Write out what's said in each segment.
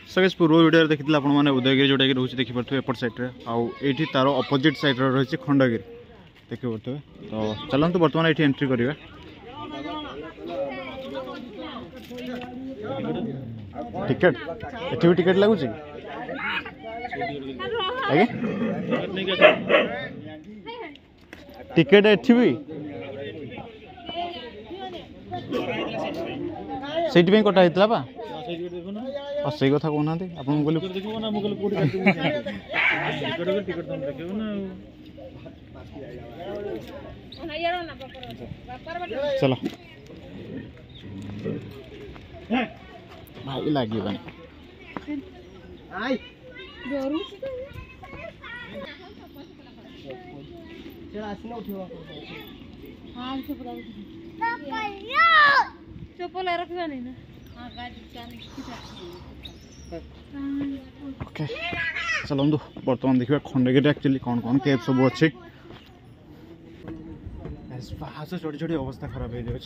सगेज पूर्व वीडियो देखी आपने उदयगिरी जोटा कि रोचे देखिपे एपट सैड्रे आईटी तार अपोजिट सैड्रे रही खंडगिरी देखिपे। तो चलतु बर्तमान ये एंट्री करवा। टिकेट एटी भी टिकेट लगुच टिकेट एटी भी से कटा होता पा से कथा कहना आप चलो भाई लगे चप्पल रखा नहीं ना। ओके चलतु बर्तमान देखा खंडगिरी एक्चुअली कौन कौन केव सब अच्छी छोटी छोटी अवस्था खराब हो जाए।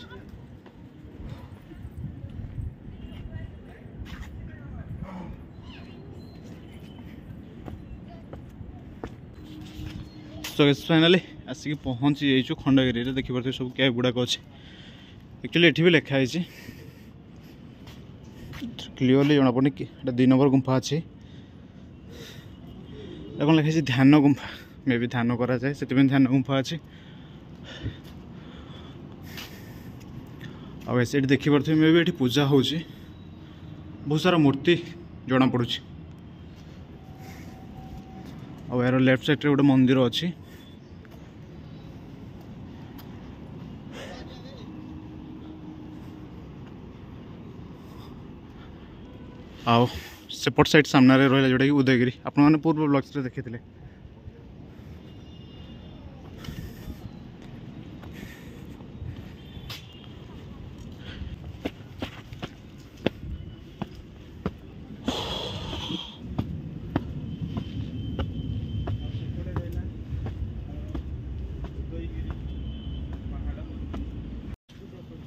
सो फाइनाली आसिक पहुँची जाइए खंडगिरी देखिए सब कैब गुड़ाक अच्छे एक्चुअली ये भी लिखाई क्लीयरली जना पड़नी कि 2 नंबर गुंफा अच्छी कौन लिखाई ध्यान गुंफा मे भी ध्यान करा जाए से ध्यान गुंफा अच्छी आसे देखिपे मे भी ये पूजा हो बहुत सारा मूर्ति जना पड़ू यार लेफ्ट साइड रे गोटे मंदिर अच्छी आओ सेपट साइड सामने रहा जोटा कि उदयगिरी आपने पूर्व ब्लॉग्स रे देखी थे।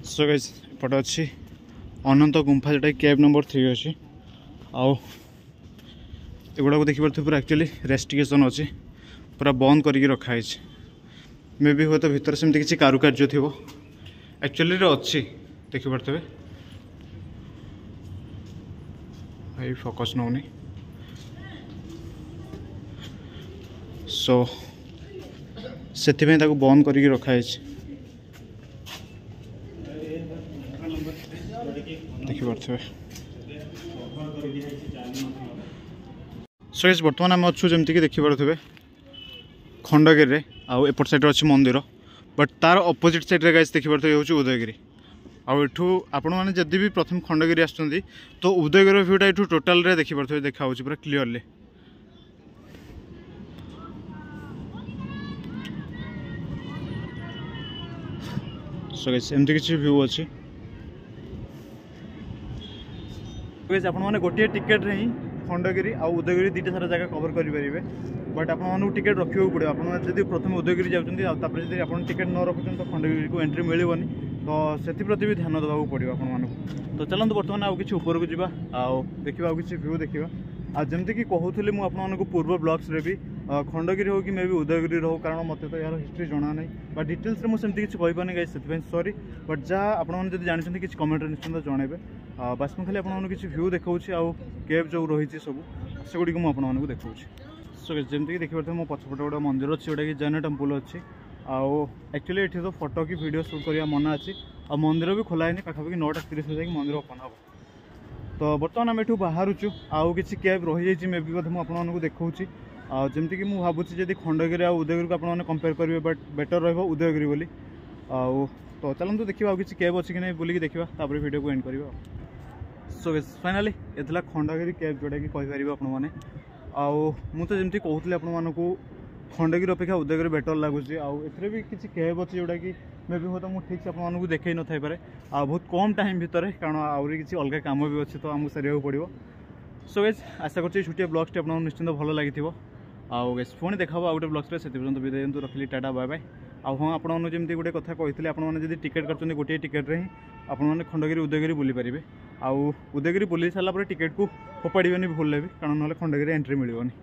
सो गाइस एपटे अच्छी अनंत गुंफा जोटा कैब नंबर 3 अच्छी आगुड़ा को देखिए पूरा एक्चुअली रेस्टिकेशन अच्छी पूरा बंद करके रखाई मे भी हुए तो भीतर सेमती किसी कारुकार्य थी एक्चुअली अच्छी देखिपे भाई फोकस नौनी सो से बंद करके रखाई देखिपे। सो बर्तमान आम अच्छु जमीक देखिपे खंडगिरी आउ एपट साइड अच्छी मंदिर बट तार अपोजिट साइड गाइस देखिपे हूँ उदयगिरी आठू आपण मैंने जदि भी प्रथम खंडगिरी आसुँच तो उदयगिरी भ्यूटा यू टोटाल देखिपे देखा पूरा क्लीयरली। सो गाइस एमती किसी व्यू अच्छी आपने गोटे टिकेट रे ही खंडगिरी आ उदयगिरी दुटा सारा जगह कवर करेंगे बट आपको टिकेट रखा पड़े आप प्रथम उदयगिरी जाती आप टिकेट न रखुच्च तो खंडगिरी को एंट्री मिलनी तो से भी ध्यान देवाक पड़ो आपको। तो चलते बर्तमान आउ कि ऊपर को जावा देखा किसी व्यू देखा आमती कि कहूली मुझे पूर्व ब्लॉग्स रे भी खंडगिरी हो कि मे भी उदयगिरी हो कारण मत तो यार हिस्ट्री जना ना बट डिटेल्स मुझे किसी कहीपानी गाइस से सॉरी बट जहाँ आपने जानते किसी कमेंट निश्चिंत जनइबे बास मुझे आपको किसी व्यू देखा केव जो रही सब सेगुड़ी मुझे देखा। सो जमीक देखिए मो पछपटे गोटे मंदिर अच्छी जोटा कि जैन टेम्पल अच्छी एक्चुअली ये तो फोटो कि वीडियो शूट करवा मना अच्छी आ मंदिर भी खोला है पाखापाखि 9:30 बजे मंदिर ओपन हम। तो बर्तमान आम एठू बाहरुचु आउ किसी कैब रही जाइए मे भी आपको देखा जमीक कि मुझे भावुँ जब खंडगिरी और उदयगिरी को आपने कंपेयर करेंगे बट बेटर रहा उदयगिरी बोली तो चलते देखिए किसी कैब अच्छी कि नहीं बोलिक देखा तापर वीडियो को एंड करवा। सो फाइनाली ये खंडगिरी कैब जोटा कि कहीपर आपने मुझे जमी कहूली आपको खंडगिरी अपेक्षा उदयगिरी बेटर लगुच आउ भी किसी कैब अच्छी जोटा कि मे भी तो मुझे ठीक से आपको देखई न थाई बहुत कम टाइम भितर कारण आहरी किसी अलग कम भी अच्छे तो आमको सारे पड़ो। सो गाइस आशा करछी छुटिया ब्लॉग्स आपको निश्चिंत भल लगी आउ गाइस पुणी देखा आउ गोटे ब्लॉग्स से विदाय दिंतु रखिली टाटा बाय बाय। हाँ आपने जमी गोटे कथा कही आपने टिकेट कर गोटे टिकेट रे ही ଆପଣମାନେ ଖଣ୍ଡଗିରି ଉଦୟଗିରି ବୁଲି ପାରିବେ। ଆଉ ଉଦୟଗିରି ବୁଲି ସାରିଲା ପରେ ଟିକେଟ୍ को फोपाड़े भूल भी कारण ना खंडगिरी एंट्री मिलनी।